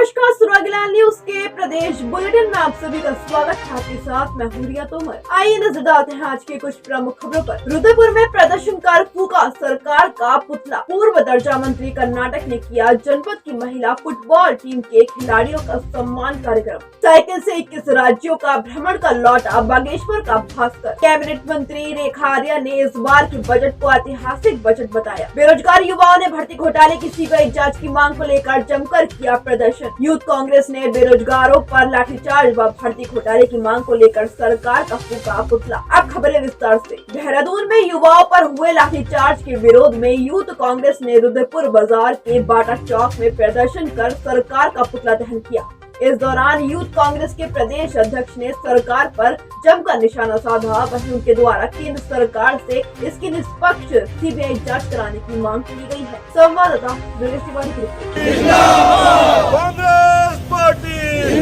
नमस्कार, सुरागीलाल न्यूज के प्रदेश बुलेटिन में आप सभी का स्वागत है। आपके साथ मैं हूं रिया तोमर। आइए नजर डालते हैं आज की कुछ प्रमुख खबरों पर। रुद्रपुर में प्रदर्शनकार फूका सरकार का पुतला। पूर्व दर्जा मंत्री कर्नाटक ने किया जनपद की महिला फुटबॉल टीम के खिलाड़ियों का सम्मान कार्यक्रम। साइकिल से 21 राज्यों का भ्रमण का लौटा बागेश्वर का भास्कर। कैबिनेट मंत्री रेखा आर्या ने इस बार के बजट को ऐतिहासिक बजट बताया। बेरोजगार युवाओं ने भर्ती घोटाले की सीबीआई जांच की मांग को लेकर जमकर किया प्रदर्शन। यूथ कांग्रेस ने बेरोजगारों पर लाठीचार्ज व भर्ती घोटाले की मांग को लेकर सरकार का फूका पुतला। अब खबरें विस्तार से। देहरादून में युवाओं पर हुए लाठीचार्ज के विरोध में यूथ कांग्रेस ने रुद्रपुर बाजार के बाटा चौक में प्रदर्शन कर सरकार का पुतला दहन किया। इस दौरान यूथ कांग्रेस के प्रदेश अध्यक्ष ने सरकार पर जमकर निशाना साधा। वहीं उनके द्वारा केंद्र सरकार से इसकी निष्पक्ष सीबीआई जांच कराने की मांग की गई है। संवाददाता कांग्रेस पार्टी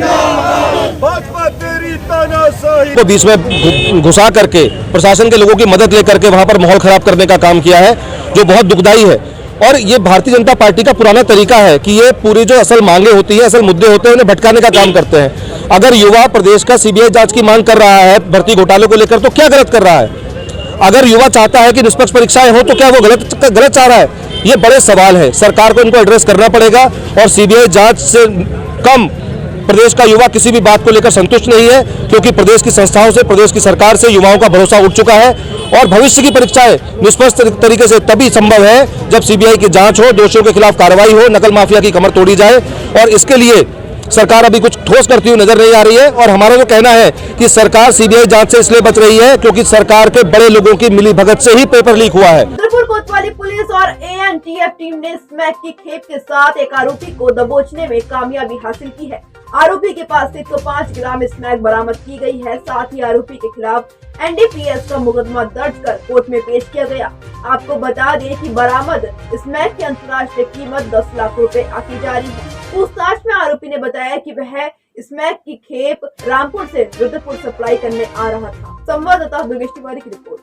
भाजपा तेरी तानाशाही को बीच में घुसा करके प्रशासन के लोगों की मदद लेकर के वहां पर माहौल खराब करने का काम किया है, जो बहुत दुखदायी है। और ये भारतीय जनता पार्टी का पुराना तरीका है कि ये पूरी जो असल मांगे होती है, असल मुद्दे होते हैं, उन्हें भटकाने का काम करते हैं। अगर युवा प्रदेश का सीबीआई जांच की मांग कर रहा है भर्ती घोटाले को लेकर, तो क्या गलत कर रहा है? अगर युवा चाहता है कि निष्पक्ष परीक्षाएं हो, तो क्या वो गलत चाह रहा है? ये बड़े सवाल है, सरकार को इनको एड्रेस करना पड़ेगा। और सीबीआई जांच से कम प्रदेश का युवा किसी भी बात को लेकर संतुष्ट नहीं है, क्योंकि प्रदेश की संस्थाओं से, प्रदेश की सरकार से युवाओं का भरोसा उठ चुका है। और भविष्य की परीक्षाएं निष्पक्ष तरीके से तभी संभव है जब सीबीआई की जांच हो, दोषियों के खिलाफ कार्रवाई हो, नकल माफिया की कमर तोड़ी जाए। और इसके लिए सरकार अभी कुछ ठोस करती हुई नजर नहीं आ रही है। और हमारा जो कहना है कि सरकार सीबीआई जांच से इसलिए बच रही है क्योंकि सरकार के बड़े लोगों की मिलीभगत से ही पेपर लीक हुआ है। रुद्रपुर कोतवाली पुलिस और एएनटीएफ टीम ने स्मैक की खेप के साथ एक आरोपी को दबोचने में कामयाबी हासिल की है। आरोपी के पास से 105 ग्राम स्मैक बरामद की गई है। साथ ही आरोपी के खिलाफ एनडीपीएस का मुकदमा दर्ज कर कोर्ट में पेश किया गया। आपको बता दें कि बरामद स्मैक की अंतर्राष्ट्रीय कीमत 10 लाख रुपए आकी जा रही है। पूछताछ में आरोपी ने बताया कि वह स्मैक की खेप रामपुर से रुद्रपुर सप्लाई करने आ रहा था। संवाददाता दुर्गेश तिवारी की रिपोर्ट।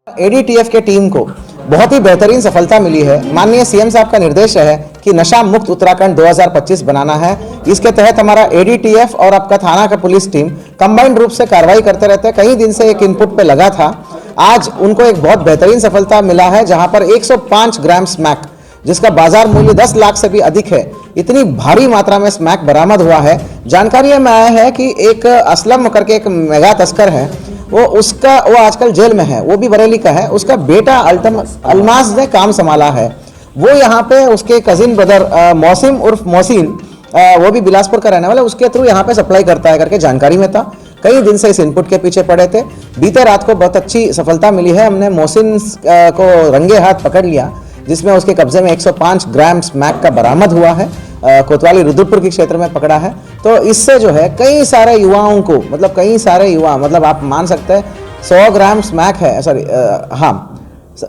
एडीटीएफ के टीम को बहुत ही बेहतरीन सफलता मिली है। माननीय सीएम साहब का निर्देश है कि नशा मुक्त उत्तराखंड 2025 बनाना है। इसके तहत हमारा एडीटीएफ और आपका थाना का पुलिस टीम कंबाइंड रूप से कार्रवाई करते रहते हैं। कई दिन से एक इनपुट पे लगा था, आज उनको एक बहुत बेहतरीन सफलता मिला है, जहां पर 105 ग्राम स्मैक, जिसका बाजार मूल्य 10 लाख से भी अधिक है, इतनी भारी मात्रा में स्मैक बरामद हुआ है। जानकारी में आया है कि एक असलम करके एक मेगा तस्कर है, वो आजकल जेल में है, वो भी बरेली का है। उसका बेटा अलमास ने काम संभाला है। वो यहाँ पे उसके कजिन ब्रदर मौसिम उर्फ मोहसिन, वो भी बिलासपुर का रहने वाला, उसके थ्रू यहाँ पे सप्लाई करता है करके जानकारी में था। कई दिन से इस इनपुट के पीछे पड़े थे। बीते रात को बहुत अच्छी सफलता मिली है। हमने मोहसिन को रंगे हाथ पकड़ लिया, जिसमें उसके कब्जे में 105 ग्राम स्मैक का बरामद हुआ है। कोतवाली रुद्रपुर के क्षेत्र में पकड़ा है। तो इससे जो है कई सारे युवाओं को, मतलब आप मान सकते हैं 100 ग्राम स्मैक है,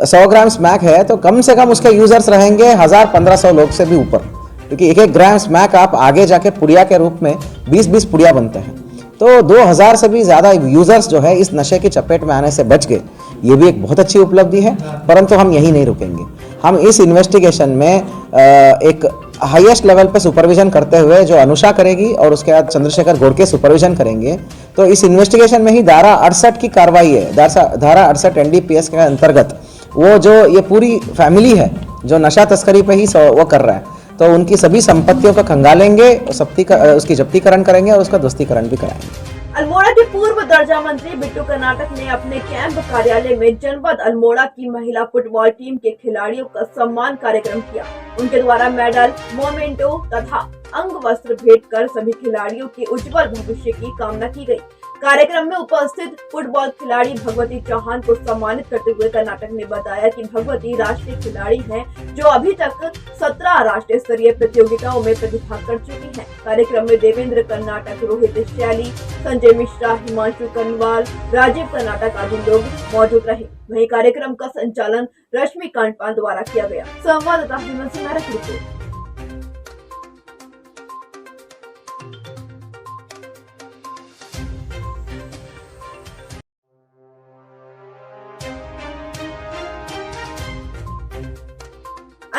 100 ग्राम स्मैक है, तो कम से कम उसके यूजर्स रहेंगे 1000-1500 लोग से भी ऊपर, क्योंकि एक ग्राम स्मैक आप आगे जाके पुड़िया के रूप में 20-20 पुड़िया बनते हैं। तो 2000 से भी ज़्यादा यूजर्स जो है इस नशे की चपेट में आने से बच गए। ये भी एक बहुत अच्छी उपलब्धि है। परंतु हम यही नहीं रुकेंगे। हम इस इन्वेस्टिगेशन में एक हाईएस्ट लेवल पे सुपरविजन करते हुए जो अनुषा करेगी और उसके बाद चंद्रशेखर घोड़के सुपरविजन करेंगे। तो इस इन्वेस्टिगेशन में ही धारा 68 की कार्रवाई है। धारा 68 एनडीपीएस के अंतर्गत वो जो ये पूरी फैमिली है जो नशा तस्करी पे ही वो कर रहा है, तो उनकी सभी संपत्तियों का खंगालेंगे, उसकी जब्तीकरण करेंगे और उसका ध्वस्तीकरण भी कराएंगे। अल्मोड़ा के पूर्व दर्जा मंत्री बिट्टू कर्नाटक ने अपने कैंप कार्यालय में जनपद अल्मोड़ा की महिला फुटबॉल टीम के खिलाड़ियों का सम्मान कार्यक्रम किया। उनके द्वारा मेडल, मोमेंटो तथा अंग वस्त्र भेंट कर सभी खिलाड़ियों के उज्जवल भविष्य की कामना की गई। कार्यक्रम में उपस्थित फुटबॉल खिलाड़ी भगवती चौहान को सम्मानित करते हुए कर्नाटक ने बताया कि भगवती राष्ट्रीय खिलाड़ी हैं, जो अभी तक 17 राष्ट्रीय स्तरीय प्रतियोगिताओं में प्रतिभाग कर चुकी हैं। कार्यक्रम में देवेंद्र कर्नाटक, रोहित शैली, संजय मिश्रा, हिमांशु कनवाल, राजीव कर्नाटक आदि लोग मौजूद रहे। वहीं कार्यक्रम का संचालन रश्मि कांडपाल द्वारा किया गया। संवाददाता हेमंत सिंह की रिपोर्ट।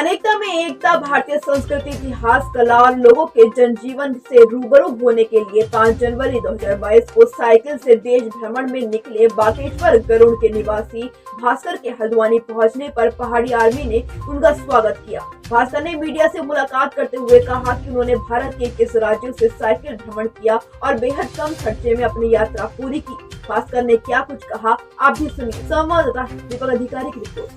अनेकता में एकता भारतीय संस्कृति, इतिहास, कला और लोगों के जनजीवन से रूबरू होने के लिए 5 जनवरी 2022 को साइकिल से देश भ्रमण में निकले बागेश्वर गरुड़ के निवासी भास्कर के हल्द्वानी पहुंचने पर पहाड़ी आर्मी ने उनका स्वागत किया। भास्कर ने मीडिया से मुलाकात करते हुए कहा कि उन्होंने भारत के 21 राज्यों से साइकिल भ्रमण किया और बेहद कम खर्चे में अपनी यात्रा पूरी की। भास्कर ने क्या कुछ कहा, आप भी सुनिए। संवाददाता दीपक अधिकारी की रिपोर्ट।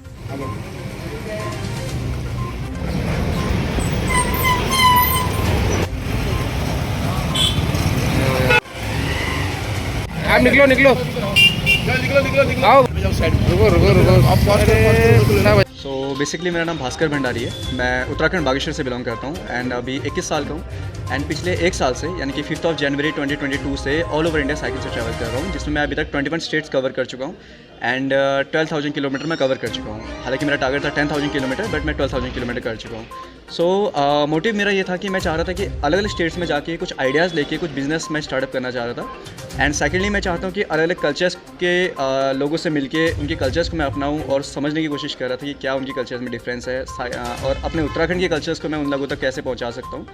आप निकलो आओ, रुको। सो बेसिकली मेरा नाम भास्कर भंडारी है। मैं उत्तराखंड बागेश्वर से बिलोंग करता हूँ एंड अभी 21 साल का हूँ एंड पिछले 1 साल से यानी कि 5 जनवरी 2022 से ऑल ओवर इंडिया साइकिल से ट्रैवल कर रहा हूँ, जिसमें मैं अभी तक 21 स्टेट्स कवर कर चुका हूँ एंड 12,000 किलोमीटर मैं कवर कर चुका हूँ। हालांकि मेरा टारगेट था 10,000 किलोमीटर, बट मैं 12,000 किलोमीटर कर चुका हूँ। सो मोटिव मेरा ये था कि मैं चाह रहा था कि अलग अलग स्टेट्स में जाके कुछ आइडियाज़ लेके कुछ बिजनेस मैं स्टार्टअप करना चाह रहा था एंड सेकेंडली मैं चाहता हूँ कि अलग अलग कल्चर्स के लोगों से मिलके उनके कल्चर्स को मैं अपनाऊँ और समझने की कोशिश कर रहा था कि क्या उनकी कल्चर्स में डिफरेंस है और अपने उत्तराखंड के कल्चर्स को मैं उन लोगों तक कैसे पहुँचा सकता हूँ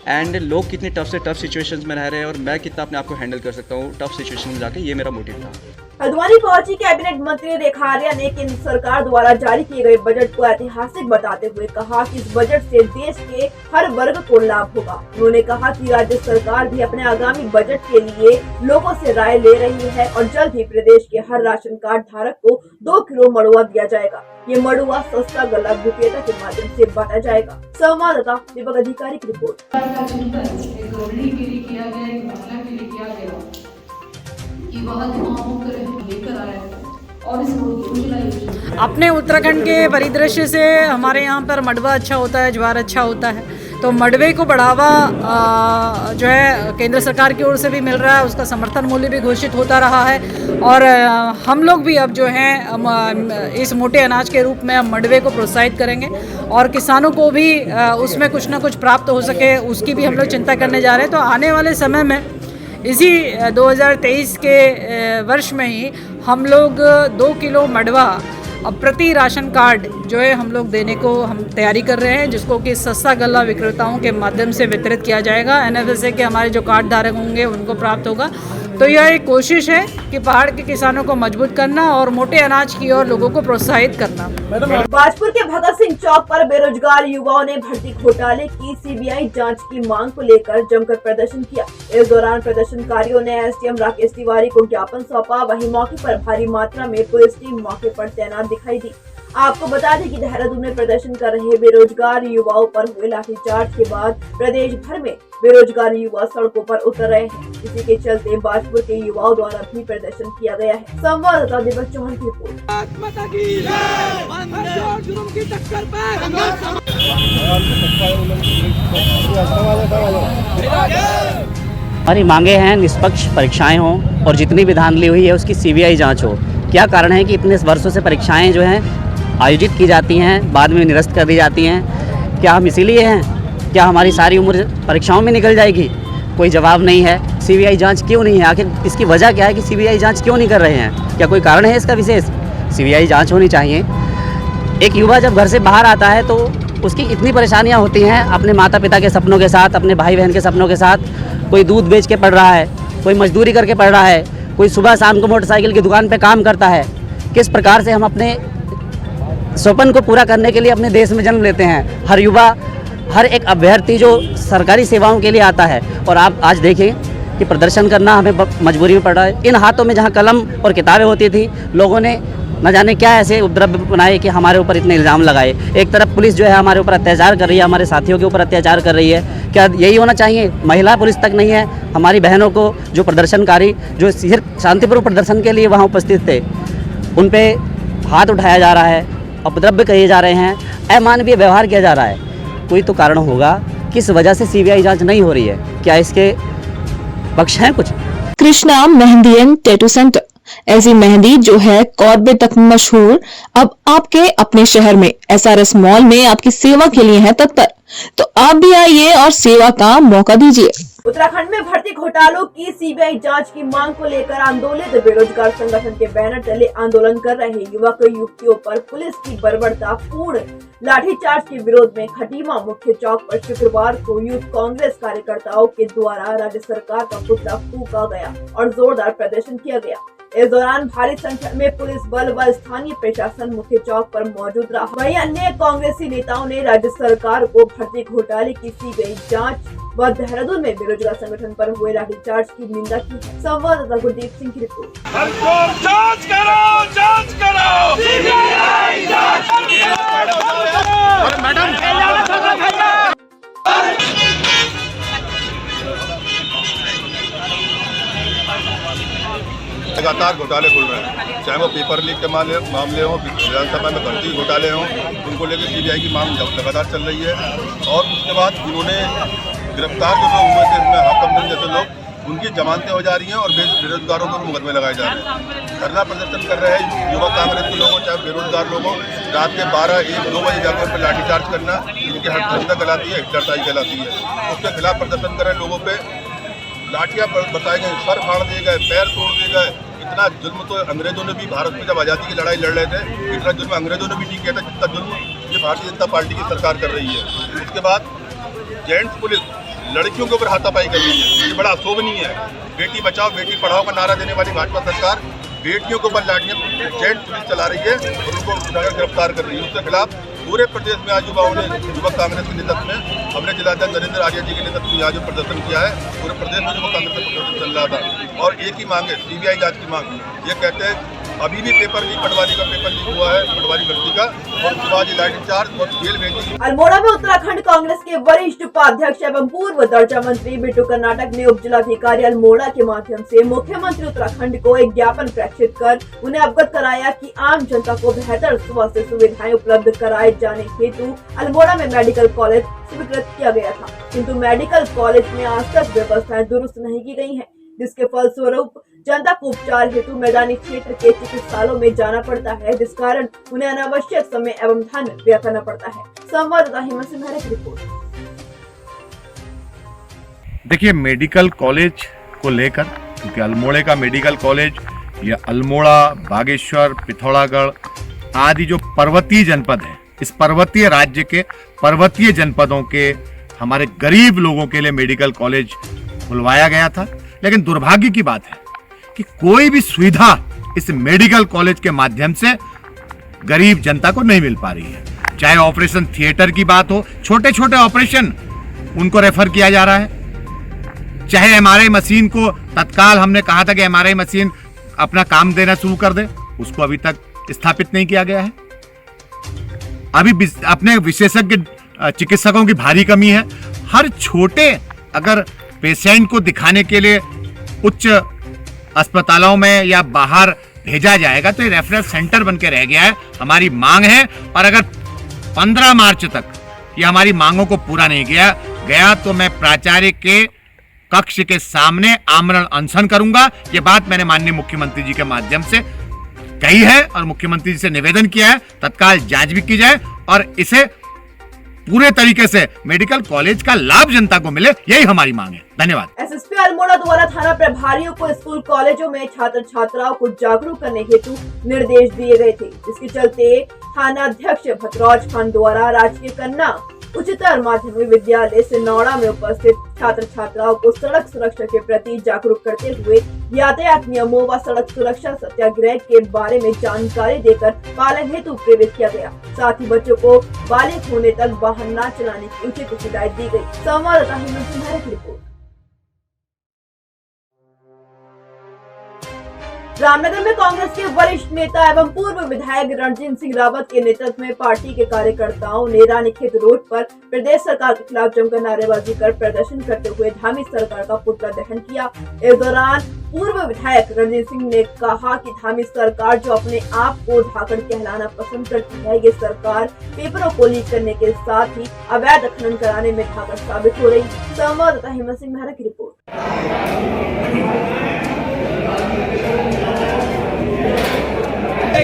एंड लोग कितनी टफ से टफ सिचुएशंस में रह रहे हैं और मैं कितना अपने आप को हैंडल कर सकता हूँ टफ सिचुएशन में जाके, ये मेरा मोटिव था। हल्द्वानी पहुंची कैबिनेट मंत्री रेखा आर्या ने केंद्र सरकार द्वारा जारी किए गए बजट को ऐतिहासिक बताते हुए कहा कि इस बजट से देश के हर वर्ग को लाभ होगा। उन्होंने कहा कि राज्य सरकार भी अपने आगामी बजट के लिए लोगों से राय ले रही है और जल्द ही प्रदेश के हर राशन कार्ड धारक को 2 किलो मड़ुआ दिया जाएगा। ये मड़ुआ सस्ता गला विक्रेता के माध्यम से बांटा जाएगा। संवाददाता दीपक अधिकारी की रिपोर्ट। अपने उत्तराखंड के परिदृश्य से हमारे यहाँ पर मडवा अच्छा होता है, ज्वार अच्छा होता है, तो मडवे को बढ़ावा जो है केंद्र सरकार की ओर से भी मिल रहा है, उसका समर्थन मूल्य भी घोषित होता रहा है और हम लोग भी अब जो है इस मोटे अनाज के रूप में मडवे को प्रोत्साहित करेंगे और किसानों को भी उसमें कुछ ना कुछ प्राप्त हो सके उसकी भी हम लोग चिंता करने जा रहे हैं। तो आने वाले समय में इसी 2023 के वर्ष में ही हम लोग 2 किलो मडवा अब प्रति राशन कार्ड जो है हम लोग देने को हम तैयारी कर रहे हैं, जिसको कि सस्ता गल्ला विक्रेताओं के माध्यम से वितरित किया जाएगा। एनएफएसए के हमारे जो कार्ड धारक होंगे उनको प्राप्त होगा। तो यह एक कोशिश है कि पहाड़ के किसानों को मजबूत करना और मोटे अनाज की ओर लोगों को प्रोत्साहित करना। बाजपुर के भगत सिंह चौक पर बेरोजगार युवाओं ने भर्ती घोटाले की सीबीआई जांच की मांग को लेकर जमकर प्रदर्शन किया। इस दौरान प्रदर्शनकारियों ने एसडीएम राकेश तिवारी को ज्ञापन सौंपा। वहीं मौके पर भारी मात्रा में पुलिस टीम मौके पर तैनात दिखाई दी। आपको बता दें कि देहरादून में प्रदर्शन कर रहे बेरोजगार युवाओं पर हुए लाठीचार्ज के बाद प्रदेश भर में बेरोजगार युवा सड़कों पर उतर रहे हैं। इसी के चलते बाजपुर के युवाओं द्वारा भी प्रदर्शन किया गया है। संवाददाता दीपक चौहान की रिपोर्ट। हमारी मांगे हैं निष्पक्ष परीक्षाएं हों और जितनी भी धांधली हुई है उसकी सीबीआई जांच हो। क्या कारण है कि इतने वर्षों से परीक्षाएं जो हैं आयोजित की जाती हैं, बाद में निरस्त कर दी जाती हैं? क्या हम इसीलिए हैं? क्या हमारी सारी उम्र परीक्षाओं में निकल जाएगी? कोई जवाब नहीं है। सीबीआई जांच क्यों नहीं है? आखिर इसकी वजह क्या है कि सीबीआई जांच क्यों नहीं कर रहे हैं? क्या कोई कारण है इसका विशेष? सीबीआई जांच होनी चाहिए। एक युवा जब घर से बाहर आता है तो उसकी इतनी परेशानियां होती हैं अपने माता पिता के सपनों के साथ, अपने भाई बहन के सपनों के साथ। कोई दूध बेच के पढ़ रहा है, कोई मजदूरी करके पढ़ रहा है, कोई सुबह शाम को मोटरसाइकिल की दुकान पे काम करता है। किस प्रकार से हम अपने सपन को पूरा करने के लिए अपने देश में जन्म लेते हैं? हर युवा, हर एक अभ्यर्थी जो सरकारी सेवाओं के लिए आता है और आप आज देखें कि प्रदर्शन करना हमें मजबूरी में पड़ रहा है। इन हाथों में जहां कलम और किताबें होती थी, लोगों ने न जाने क्या ऐसे उपद्रव बनाए कि हमारे ऊपर इतने इल्ज़ाम लगाए। एक तरफ पुलिस जो है हमारे ऊपर अत्याचार कर रही है, हमारे साथियों के ऊपर अत्याचार कर रही है। क्या यही होना चाहिए? महिला पुलिस तक नहीं है। हमारी बहनों को, जो प्रदर्शनकारी जो सिर्फ शांतिपूर्ण प्रदर्शन के लिए वहाँ उपस्थित थे, उन पे हाथ उठाया जा रहा है, उपद्रव कहे जा रहे हैं, अमानवीय व्यवहार किया जा रहा है। कोई तो कारण होगा किस वजह से सीबीआई जांच नहीं हो रही है। क्या इसके पक्ष हैं कुछ? Krishna mehndi and tattoo centre ऐसी मेहंदी जो है कौरबे तक मशहूर, अब आपके अपने शहर में SRS मॉल में आपकी सेवा के लिए है तत्पर। तो आप भी आइए और सेवा का मौका दीजिए। उत्तराखंड में भर्ती घोटालों की सीबीआई जांच की मांग को लेकर आंदोलित बेरोजगार संगठन के बैनर तले आंदोलन कर रहे युवक युवतियों पर पुलिस की बर्बरतापूर्ण लाठीचार्ज के विरोध में खटीमा मुख्य चौक पर शुक्रवार को यूथ कांग्रेस कार्यकर्ताओं के द्वारा राज्य सरकार का पुतला फूंका गया और जोरदार प्रदर्शन किया गया। इस दौरान भारी संख्या में पुलिस बल व स्थानीय प्रशासन मुख्य चौक पर मौजूद रहा। वहीं अन्य कांग्रेसी नेताओं ने राज्य सरकार को भर्ती घोटाले की सीबीआई जांच व देहरादून में बेरोजगार संगठन पर हुए लाठीचार्ज की निंदा की है। संवाददाता गुरदीप सिंह की रिपोर्ट। जांच करो, जांच करो, सीबीआई जांच लगातार घोटाले खुल रहे हैं, चाहे वो पेपर लीक के मामले हों, विधानसभा में भर्ती घोटाले हों, उनको लेकर सीबीआई की मांग लगातार चल रही है। और उसके बाद इन्होंने गिरफ्तार जो लोग हुए थे इसमें हाकमदन जैसे लोग, उनकी जमानतें हो जा रही हैं और बेरोजगारों को मुकदमे लगाए जा रहे हैं। धरना प्रदर्शन कर रहे हैं युवा कांग्रेस के लोगों, चाहे बेरोजगार लोगों, रात के 12, 1, 2 बजे जाकर पर लाठीचार्ज करना इनकी हत्या कहलाती है, हिटलरशाही कहलाती है। उसके खिलाफ प्रदर्शन कर रहे लोगों पे लाठियाँ बरसाए गए, सर फाड़ दिए गए, पैर तोड़ दिए गए। इतना जुल्म तो अंग्रेजों ने भी भारत में जब आज़ादी की लड़ाई लड़ रहे थे, इतना जुल्म अंग्रेजों ने भी नहीं किया था जितना जुल्म ये भारतीय जनता पार्टी की सरकार कर रही है। उसके बाद जेंट्स पुलिस लड़कियों के ऊपर हाथापाई कर रही है, ये बड़ा अशोभनीय है। बेटी बचाओ बेटी पढ़ाओ का नारा देने वाली भाजपा सरकार बेटियों के ऊपर लाठियाँ जेंट्स पुलिस चला रही है और उनको उठाकर गिरफ्तार कर रही है। उसके खिलाफ पूरे प्रदेश में आज युवाओं ने, युवक कांग्रेस के नेतृत्व में, हमने जिलाध्यक्ष नरेंद्र आर्य जी के नेतृत्व में आज जो प्रदर्शन किया है, पूरे प्रदेश में युवक कांग्रेस का प्रदर्शन चल रहा था। और एक ही मांग है, सीबीआई जांच की मांग। ये कहते हैं अभी भी पेपर लीक, पटवारी का पेपर लीक हुआ है, पटवारी भर्ती का, और उसके बाद ये लाठीचार्ज और जेल भेजी। अल्मोड़ा में उत्तराखंड कांग्रेस के वरिष्ठ उपाध्यक्ष एवं पूर्व दर्जा मंत्री बिट्टू कर्नाटक ने उप जिलाधिकारी अल्मोड़ा के माध्यम से मुख्यमंत्री उत्तराखंड को एक ज्ञापन प्रेषित कर उन्हें अवगत कराया कि आम जनता को बेहतर स्वास्थ्य सुविधाएं उपलब्ध कराए जाने हेतु अल्मोड़ा में मेडिकल कॉलेज स्वीकृत किया गया था, किंतु मेडिकल कॉलेज में आज तक व्यवस्थाएं दुरुस्त नहीं की गई हैं, जिसके फलस्वरूप जनता को उपचार हेतु मैदानी क्षेत्र के चिकित्सालयों में जाना पड़ता है, जिस कारण उन्हें अनावश्यक समय एवं धन व्यय करना पड़ता है। संवाददाता हेमंत सिंह की रिपोर्ट। देखिए, मेडिकल कॉलेज को लेकर, क्योंकि अल्मोड़े का मेडिकल कॉलेज या अल्मोड़ा, बागेश्वर, पिथौरागढ़ आदि जो पर्वतीय जनपद है, इस पर्वतीय राज्य के पर्वतीय जनपदों के हमारे गरीब लोगों के लिए मेडिकल कॉलेज खुलवाया गया था। लेकिन दुर्भाग्य की बात है कि कोई भी सुविधा इस मेडिकल कॉलेज के माध्यम से गरीब जनता को नहीं मिल पा रही है। चाहे ऑपरेशन थिएटर की बात हो, छोटे छोटे ऑपरेशन उनको रेफर किया जा रहा है। चाहे एमआरआई मशीन को तत्काल हमने कहा था कि एमआरआई मशीन अपना काम देना शुरू कर दे, उसको अभी तक स्थापित नहीं किया गया है। अभी अपने विशेषज्ञ चिकित्सकों की भारी कमी है। हर छोटे अगर पेशेंट को दिखाने के लिए उच्च अस्पतालों में या बाहर भेजा जाएगा तो ये रेफरल सेंटर बन के रह गया है। हमारी मांग है, और अगर 15 मार्च तक ये हमारी मांगों को पूरा नहीं किया गया तो मैं प्राचार्य के कक्ष के सामने आमरण अनशन करूंगा। ये बात मैंने माननीय मुख्यमंत्री जी के माध्यम से कही है और मुख्यमंत्री जी से निवेदन किया है, तत्काल जांच भी की जाए और इसे पूरे तरीके से मेडिकल कॉलेज का लाभ जनता को मिले, यही हमारी मांग है। धन्यवाद। एसएसपी अल्मोड़ा द्वारा थाना प्रभारियों को स्कूल कॉलेजों में छात्र छात्राओं को जागरूक करने हेतु निर्देश दिए गए थे, जिसके चलते थाना अध्यक्ष भतरौज खान द्वारा राजकीय कन्या उच्चतर माध्यमिक विद्यालय सिनौड़ा में उपस्थित छात्र छात्राओं को सड़क सुरक्षा के प्रति जागरूक करते हुए यातायात नियमों व सड़क सुरक्षा सत्याग्रह के बारे में जानकारी देकर पालन हेतु प्रेरित किया गया। साथ ही बच्चों को बालिग होने तक वाहन न चलाने की उचित हिदायत दी गई। संवाददाता हेमंत सिंह की रिपोर्ट। रामनगर में कांग्रेस के वरिष्ठ नेता एवं पूर्व विधायक रणजीत सिंह रावत के नेतृत्व में पार्टी के कार्यकर्ताओं ने रानीखेत रोड पर प्रदेश सरकार के खिलाफ जमकर नारेबाजी कर प्रदर्शन करते हुए धामी सरकार का पुतला दहन किया। इस दौरान पूर्व विधायक रणजीत सिंह ने कहा कि धामी सरकार जो अपने आप को धाकड़ कहलाना पसंद करती है, ये सरकार पेपरों को लीक करने के साथ ही अवैध खनन कराने में धाकड़ साबित हो रही है। संवाददाता हेमंत सिंह की रिपोर्ट।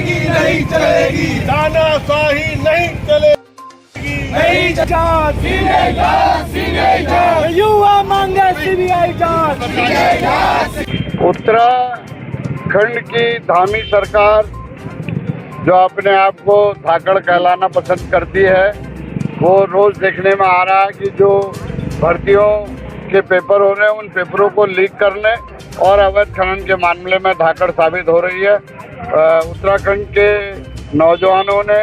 चलेगी नहीं चलेगी, तानाशाही नहीं चलेगी, नहीं जांच, सीबीआई जांच, सीबीआई जांच, युवा मांगे सीबीआई जांच, सीबीआई जांच। उत्तराखंड की धामी सरकार जो अपने आप को धाकड़ कहलाना पसंद करती है, वो रोज देखने में आ रहा है कि जो भर्तियों के पेपर हो रहे हैं उन पेपरों को लीक करने और अवैध खनन के मामले में धाकड़ साबित हो रही है। उत्तराखंड के नौजवानों ने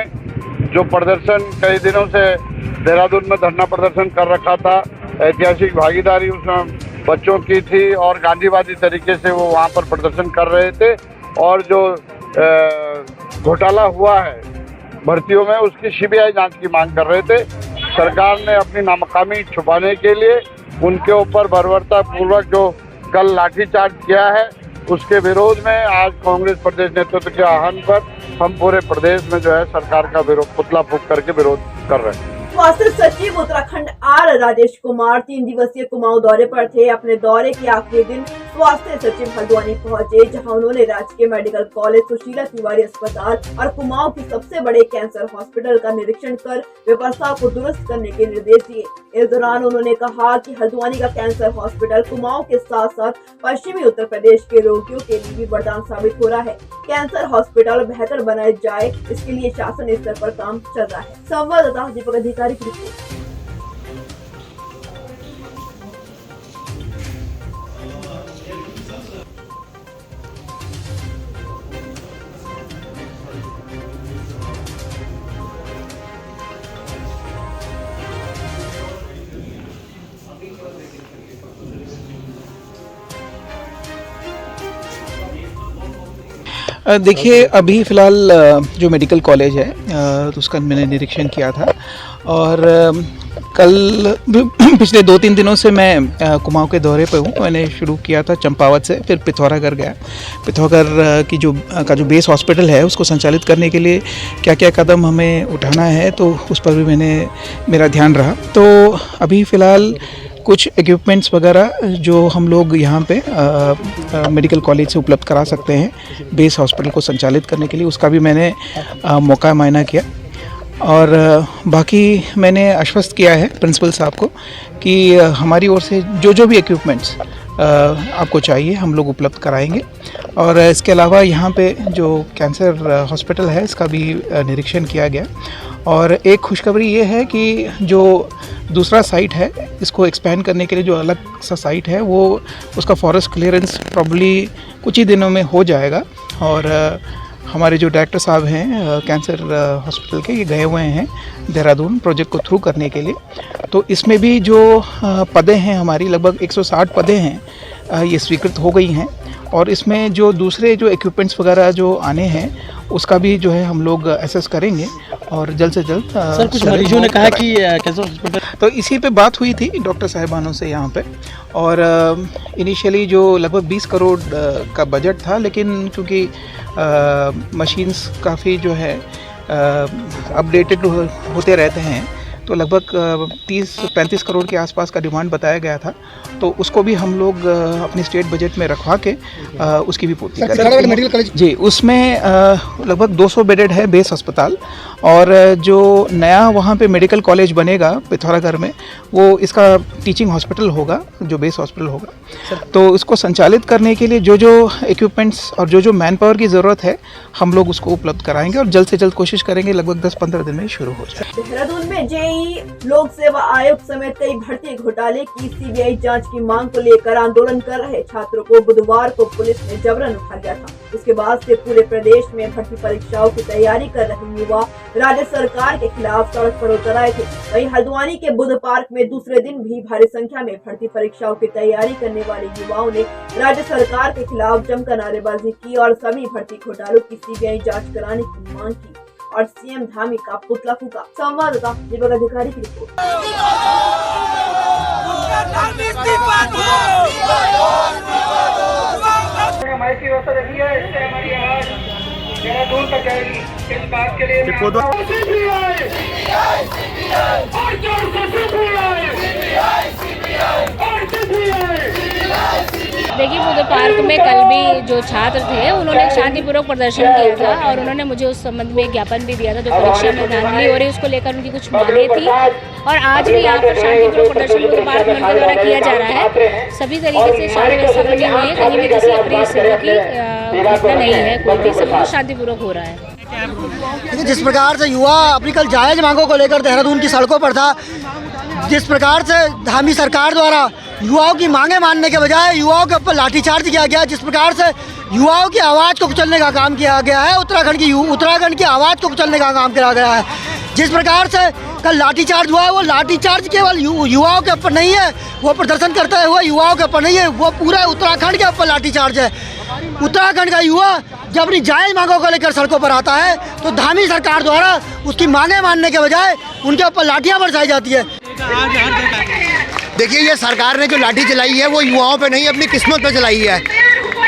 जो प्रदर्शन कई दिनों से देहरादून में धरना प्रदर्शन कर रखा था, ऐतिहासिक भागीदारी उसमें बच्चों की थी और गांधीवादी तरीके से वो वहाँ पर प्रदर्शन कर रहे थे और जो घोटाला हुआ है भर्तियों में उसकी सीबीआई जांच की मांग कर रहे थे। सरकार ने अपनी नाकामी छुपाने के लिए उनके ऊपर बर्बरता पूर्वक जो कल लाठीचार्ज किया है उसके विरोध में आज कांग्रेस प्रदेश नेतृत्व के आह्वान पर हम पूरे प्रदेश में जो है सरकार का विरोध पुतला फूंक करके विरोध कर रहे हैं। स्वास्थ्य सचिव उत्तराखंड आर राजेश कुमार 3 दिवसीय कुमाऊं दौरे पर थे। अपने दौरे के आखिरी दिन स्वास्थ्य सचिव हल्द्वानी पहुंचे, जहां उन्होंने राजकीय मेडिकल कॉलेज, सुशीला तिवारी अस्पताल और कुमाऊं की सबसे बड़े कैंसर हॉस्पिटल का निरीक्षण कर व्यवस्था को दुरुस्त करने के निर्देश दिए। इस दौरान उन्होंने कहा कि हल्द्वानी का कैंसर हॉस्पिटल कुमाऊं के साथ साथ पश्चिमी उत्तर प्रदेश के रोगियों के लिए भी वरदान साबित हो रहा है। कैंसर हॉस्पिटल बेहतर बनाया जाए, इसके लिए शासन स्तर पर काम चल रहा है। संवाददाता दीपक अधिकारी की रिपोर्ट। देखिए, अभी फ़िलहाल जो मेडिकल कॉलेज है तो उसका मैंने निरीक्षण किया था और कल पिछले 2-3 दिनों से मैं कुमाऊं के दौरे पे हूँ। मैंने शुरू किया था चंपावत से, फिर पिथौरागढ़ गया। पिथौरागढ़ की जो बेस हॉस्पिटल है उसको संचालित करने के लिए क्या क्या कदम हमें उठाना है तो उस पर भी मेरा ध्यान रहा। तो अभी फ़िलहाल कुछ इक्विपमेंट्स वगैरह जो हम लोग यहाँ पे मेडिकल कॉलेज से उपलब्ध करा सकते हैं बेस हॉस्पिटल को संचालित करने के लिए, उसका भी मैंने मौका मायना किया। और बाकी मैंने आश्वस्त किया है प्रिंसिपल साहब को कि हमारी ओर से जो भी इक्विपमेंट्स आपको चाहिए हम लोग उपलब्ध कराएंगे। और इसके अलावा यहाँ पे जो कैंसर हॉस्पिटल है इसका भी निरीक्षण किया गया। और एक खुशखबरी ये है कि जो दूसरा साइट है इसको एक्सपेंड करने के लिए जो अलग सा साइट है वो उसका फॉरेस्ट क्लियरेंस प्रॉब्ली कुछ ही दिनों में हो जाएगा। और हमारे जो डायरेक्टर साहब हैं कैंसर हॉस्पिटल के, ये गए हुए हैं देहरादून प्रोजेक्ट को थ्रू करने के लिए। तो इसमें भी जो पदें हैं हमारी लगभग 160 पदें हैं ये स्वीकृत हो गई हैं। और इसमें जो दूसरे जो इक्विपमेंट्स वगैरह जो आने हैं उसका भी जो है हम लोग एसेस करेंगे और जल्द से जल्द। सर, कुछ मरीजों ने कहा कि कैंसर हॉस्पिटल, तो इसी पे बात हुई थी डॉक्टर साहिबानों से यहाँ पे। और इनिशियली जो लगभग 20 करोड़ का बजट था, लेकिन क्योंकि मशीन्स काफ़ी जो है अपडेटेड होते रहते हैं तो लगभग 30-35 करोड़ के आसपास का डिमांड बताया गया था। तो उसको भी हम लोग अपने स्टेट बजट में रखवा के उसकी भी पूर्ति करेंगे। मेडिकल कॉलेज जी, उसमें लगभग 200 बेडेड है बेस अस्पताल। और जो नया वहाँ पे मेडिकल कॉलेज बनेगा पिथौरागढ़ में वो इसका टीचिंग हॉस्पिटल होगा, जो बेस हॉस्पिटल होगा। तो इसको संचालित करने के लिए जो इक्विपमेंट्स और जो मैन पावर की ज़रूरत है हम लोग उसको उपलब्ध कराएंगे और जल्द से जल्द कोशिश करेंगे लगभग 10-15 दिन में शुरू हो जाए। देहरादून में जेईई लोक सेवा आयोग समेत कई भर्ती घोटाले की सीबीआई जांच की मांग को लेकर आंदोलन कर रहे छात्रों को बुधवार को पुलिस ने जबरन उठा लिया था। उसके बाद से पूरे प्रदेश में भर्ती परीक्षाओं की तैयारी कर रहे युवा राज्य सरकार के खिलाफ सड़क पर उतर आए थे। वहीं हल्द्वानी के बुद्ध पार्क में दूसरे दिन भी भारी संख्या में भर्ती परीक्षाओं की तैयारी करने वाले युवाओं ने राज्य सरकार के खिलाफ जमकर नारेबाजी की और सभी भर्ती घोटालों की सीबीआई जांच कराने की मांग की और सीएम धामी का पुतला फूका। संवाददाता दीपक अधिकारी की रिपोर्ट। देहरादून तक जाएगी, इस बात के लिए देखिए बुद्ध पार्क में कल भी जो छात्र थे उन्होंने एक शांतिपूर्वक प्रदर्शन किया था और उन्होंने मुझे उस संबंध में एक ज्ञापन भी दिया था। जो परीक्षा में धांधली हो रही उसको लेकर उनकी कुछ मांगे थी और आज भी यहाँ पर शांतिपूर्वक प्रदर्शन बुद्ध पार्क मंच के द्वारा किया जा रहा है। सभी तरीके से शांति व्यवस्था बनी हुई है, कहीं भी किसी अप्रिय स्थिति की घटना नहीं है, कोई भी सब कुछ शांतिपूर्वक हो रहा है। जिस प्रकार से युवा अपनी कल जायज़ मांगों को लेकर देहरादून की सड़कों पर था, जिस प्रकार से धामी सरकार द्वारा युवाओं की मांगे मानने के बजाय युवाओं के ऊपर लाठीचार्ज किया गया, जिस प्रकार से युवाओं की आवाज़ को कुचलने का काम किया गया है, उत्तराखंड की आवाज़ को कुचलने का काम किया गया है। जिस प्रकार से कल लाठीचार्ज हुआ है, वो लाठीचार्ज केवल युवाओं के ऊपर नहीं है, वो प्रदर्शन करते हुए युवाओं के ऊपर नहीं है, वो पूरे उत्तराखंड के ऊपर लाठीचार्ज है। उत्तराखंड का युवा जब अपनी जायज़ मांगों को लेकर सड़कों पर आता है तो धामी सरकार द्वारा उसकी मांगे मानने के बजाय उनके ऊपर लाठियाँ बरसाई जाती है। देखिए, ये सरकार ने जो लाठी चलाई है वो युवाओं पे नहीं, अपनी किस्मत पे चलाई है।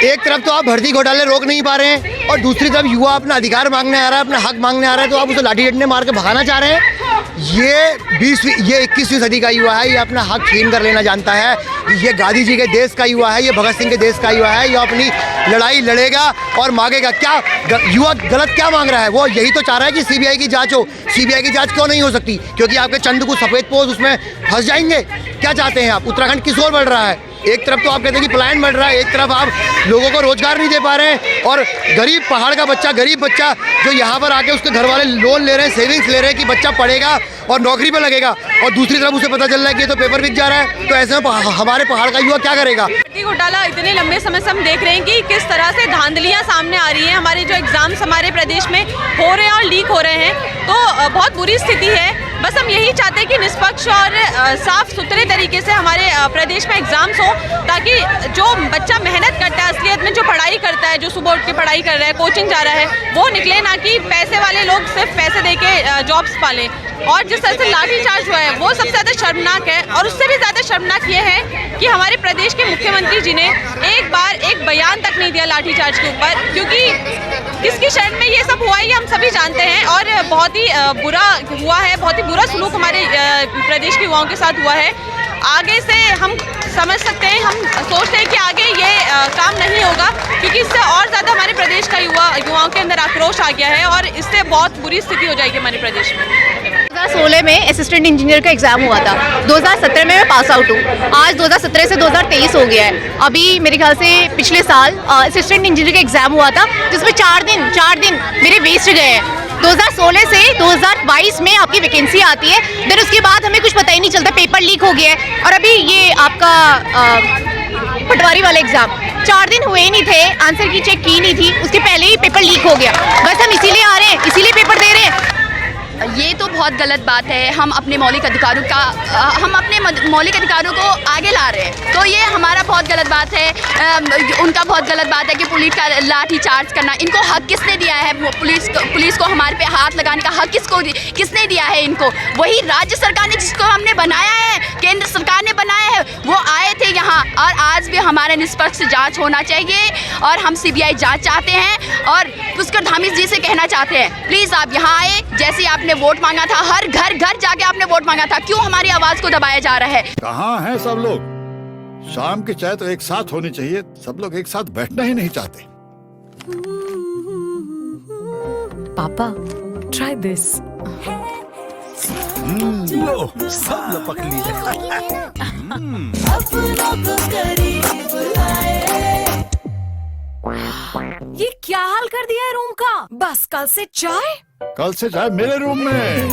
एक तरफ तो आप भर्ती घोटाले रोक नहीं पा रहे हैं और दूसरी तरफ युवा अपना अधिकार मांगने आ रहा है, अपना हक मांगने आ रहा है, तो आप उसे लाठी डंडे मार के भगाना चाह रहे हैं। ये 21वीं सदी का युवा है, ये अपना हक छीन कर लेना जानता है। ये गांधी जी के देश का युवा है, ये भगत सिंह के देश का युवा है, ये अपनी लड़ाई लड़ेगा और मांगेगा। क्या युवा गलत क्या मांग रहा है? वो यही तो चाह रहा है कि सीबीआई की जांच हो। सीबीआई की जांच क्यों नहीं हो सकती? क्योंकि आपके चंद को सफ़ेद पोश उसमें फंस जाएंगे। क्या चाहते हैं आप? उत्तराखंड किस ओर बढ़ रहा है? एक तरफ तो आप कहते हैं कि पलायन बढ़ रहा है, एक तरफ आप लोगों को रोजगार नहीं दे पा रहे हैं और गरीब पहाड़ का बच्चा, गरीब बच्चा जो यहाँ पर आके उसके घर वाले लोन ले रहे हैं, सेविंग्स ले रहे हैं कि बच्चा पढ़ेगा और नौकरी पे लगेगा, और दूसरी तरफ उसे पता चल रहा है कि ये तो पेपर बिक जा रहा है। तो ऐसे में हमारे पहाड़ का युवा क्या करेगा? भर्ती घोटाला इतने लंबे समय से हम देख रहे हैं कि किस तरह से धांधलियाँ सामने आ रही हैं। हमारे जो एग्जाम्स हमारे प्रदेश में हो रहे हैं और लीक हो रहे हैं, तो बहुत बुरी स्थिति है। बस हम यही चाहते हैं कि निष्पक्ष और साफ सुथरे तरीके से हमारे प्रदेश में एग्जाम्स हो, ताकि जो बच्चा मेहनत करता है, असलियत में जो पढ़ाई करता है, जो सुबह उठ के पढ़ाई कर रहा है, कोचिंग जा रहा है, वो निकले, ना कि पैसे वाले लोग सिर्फ पैसे दे के जॉब्स पालें। और जिस तरह से लाठीचार्ज हुआ है वो सबसे ज़्यादा शर्मनाक है। और उससे भी ज़्यादा शर्मनाक ये है कि हमारे प्रदेश के मुख्यमंत्री जी ने एक बार एक बयान तक नहीं दिया लाठीचार्ज के ऊपर, क्योंकि किसकी शरण में ये सब हुआ है ये हम सभी जानते हैं। और बहुत ही बुरा हुआ है, बहुत ही बुरा सलूक हमारे प्रदेश के युवाओं के साथ हुआ है। आगे से हम समझ सकते हैं, हम सोचते हैं कि आगे ये काम नहीं होगा, क्योंकि इससे और ज़्यादा हमारे प्रदेश का युवाओं के अंदर आक्रोश आ गया है और इससे बहुत बुरी स्थिति हो जाएगी हमारे प्रदेश में। 2016 में असिस्टेंट इंजीनियर का एग्ज़ाम हुआ था, 2017 में मैं पास आउट हूँ। आज 2017 से 2023 हो गया है। अभी मेरे ख्याल से पिछले साल असिस्टेंट इंजीनियर का एग्ज़ाम हुआ था, जिसमें 4 दिन मेरे वेस्ट गए हैं। 2016 से 2022 में आपकी वैकेंसी आती है, फिर उसके बाद हमें कुछ पता ही नहीं चलता, पेपर लीक हो गया है। और अभी ये आपका पटवारी वाला एग्ज़ाम 4 दिन हुए ही नहीं थे, आंसर की चेक की नहीं थी, उसके पहले ही पेपर लीक हो गया। बस हम इसीलिए आ रहे हैं, इसीलिए पेपर दे रहे हैं। ये तो बहुत गलत बात है। हम अपने मौलिक अधिकारों को आगे ला रहे हैं, तो ये हमारा बहुत गलत बात है। उनका बहुत गलत बात है कि पुलिस का लाठी चार्ज करना। इनको हक किसने दिया है? पुलिस को हमारे पे हाथ लगाने का हक किसने दिया है इनको? वही राज्य सरकार ने, जिसको हमने बनाया है, केंद्र सरकार ने बनाया है, वो आए थे यहाँ। और आज भी हमारा निष्पक्ष जाँच होना चाहिए और हम CBI जाँच चाहते हैं और पुष्कर धामी जी से कहना चाहते हैं, प्लीज़ आप यहाँ आए। जैसे आपने वोट मांगा था, हर घर जाके आपने वोट मांगा था, क्यों हमारी आवाज को दबाया जा रहा है? कहाँ हैं सब लोग? शाम की चाय तो एक साथ होनी चाहिए, सब लोग एक साथ बैठना ही नहीं चाहते। पापा, try this. लो, सब लपक लिए। ये क्या हाल कर दिया है रूम का? बस कल से चाय मेरे रूम में।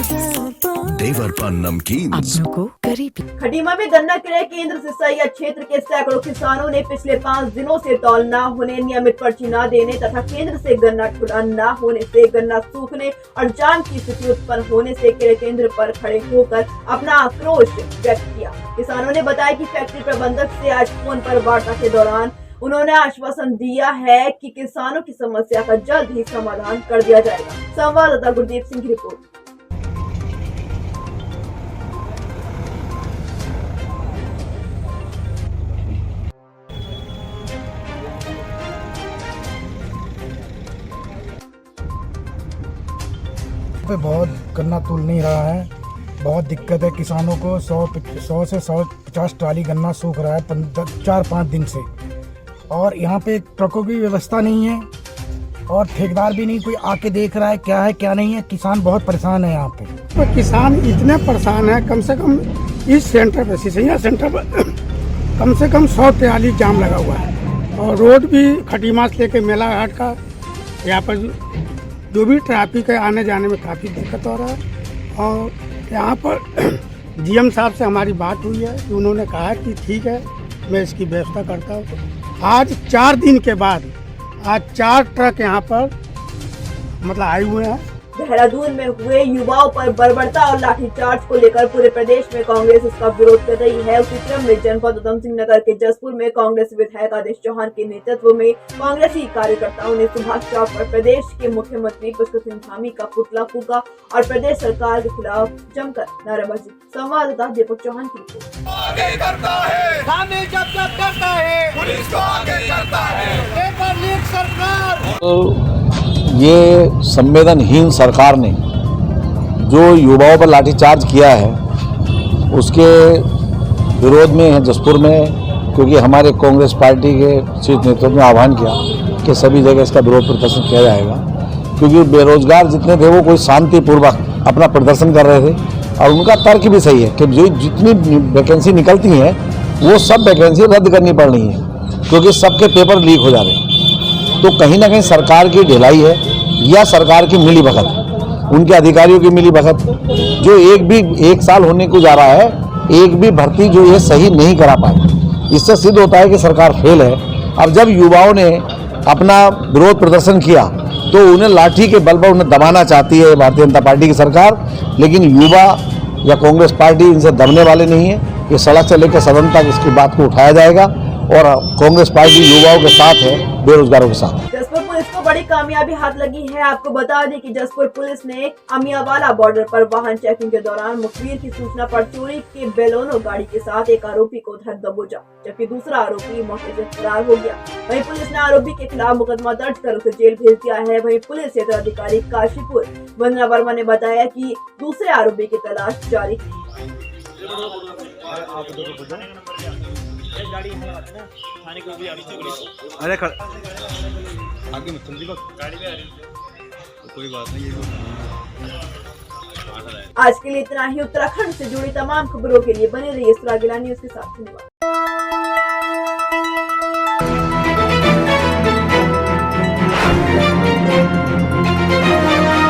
देवर पान नमकीन अपनों को करीबी। खटीमा में गन्ना क्रय केंद्र से सैया क्षेत्र के सैकड़ों किसानों ने पिछले 5 दिनों से तौल न होने, नियमित पर्ची न देने तथा केंद्र से गन्ना ठुला न होने से, गन्ना सूखने और जाम की स्थिति उत्पन्न होने से क्रय केंद्र पर खड़े होकर अपना आक्रोश व्यक्त किया। किसानों ने बताया कि फैक्ट्री प्रबंधक से आज फोन पर वार्ता के दौरान उन्होंने आश्वासन दिया है कि किसानों की समस्या का जल्द ही समाधान कर दिया जाएगा। संवाददाता गुरदीप सिंह की रिपोर्ट। बहुत गन्ना तुल नहीं रहा है, बहुत दिक्कत है किसानों को। 100 से 150 ट्राली गन्ना सूख रहा है 4-5 दिन से। और यहाँ पे ट्रकों की व्यवस्था नहीं है और ठेकेदार भी नहीं कोई आके देख रहा है क्या नहीं है। किसान बहुत परेशान है यहाँ पे। तो किसान इतने परेशान है, कम से कम इस सेंटर पर, सिसैया सेंटर पर कम से कम 143 जाम लगा हुआ है और रोड भी खटीमा से लेके मेला घाट का यहाँ पर जो भी ट्रैफिक है आने जाने में काफ़ी दिक्कत हो रहा है। और यहाँ पर जीएम साहब से हमारी बात हुई है कि उन्होंने कहा कि ठीक है मैं इसकी व्यवस्था करता हूँ। आज 4 दिन के बाद आज 4 ट्रक यहाँ पर मतलब आए हुए हैं। देहरादून में हुए युवाओं पर बर्बरता और लाठीचार्ज को लेकर पूरे प्रदेश में कांग्रेस इसका विरोध कर रही है। उसी क्रम में जनपद उधम सिंह नगर के जसपुर में कांग्रेस विधायक आदेश चौहान के नेतृत्व में कांग्रेसी कार्यकर्ताओं ने सुभाष चौक पर प्रदेश के मुख्यमंत्री पुष्कर सिंह धामी का पुतला फूका और प्रदेश सरकार के खिलाफ जमकर नारेबाजी। संवाददाता दीपक चौहान की ये संवेदनहीन सरकार ने जो युवाओं पर लाठीचार्ज किया है उसके विरोध में है जसपुर में, क्योंकि हमारे कांग्रेस पार्टी के शीर्ष नेतृत्व ने आह्वान किया कि सभी जगह इसका विरोध प्रदर्शन किया जाएगा, क्योंकि बेरोजगार जितने थे वो कोई शांतिपूर्वक अपना प्रदर्शन कर रहे थे। और उनका तर्क भी सही है कि जो जितनी वैकेंसी निकलती हैं वो सब वैकेंसी रद्द करनी पड़ रही है क्योंकि सबके पेपर लीक हो जा रहे हैं। तो कहीं ना कहीं सरकार की ढिलाई है या सरकार की मिली भगत, उनके अधिकारियों की मिली भगत, जो एक साल होने को जा रहा है, एक भी भर्ती जो ये सही नहीं करा पाए। इससे सिद्ध होता है कि सरकार फेल है। अब जब युवाओं ने अपना विरोध प्रदर्शन किया तो उन्हें लाठी के बल पर उन्हें दबाना चाहती है भारतीय जनता पार्टी की सरकार, लेकिन युवा या कांग्रेस पार्टी इनसे दबने वाले नहीं है। ये सड़क से लेकर सदन तक इसकी बात को उठाया जाएगा और कांग्रेस पार्टी युवाओं के साथ है, बेरोजगारों के साथ। जसपुर पुलिस को बड़ी कामयाबी हाथ लगी है। आपको बता दें कि जसपुर पुलिस ने अमियावाला बॉर्डर पर वाहन चेकिंग के दौरान मुखबिर की सूचना पर चोरी के बेलोनो गाड़ी के साथ एक आरोपी को धर दबोचा, जबकि दूसरा आरोपी मौके से फरार हो गया। वहीं पुलिस ने आरोपी के खिलाफ मुकदमा दर्ज कर उसे जेल भेज दिया है। वहीं पुलिस क्षेत्र अधिकारी काशीपुर वंदना वर्मा ने बताया कि दूसरे आरोपी की तलाश जारी है। अरे आगे मत चल गाड़ी में आ रही तो कोई बात नहीं। आज के लिए इतना ही। उत्तराखंड से जुड़ी तमाम खबरों के लिए बने रहिए सुरागिला न्यूज के साथ। धन्यवाद।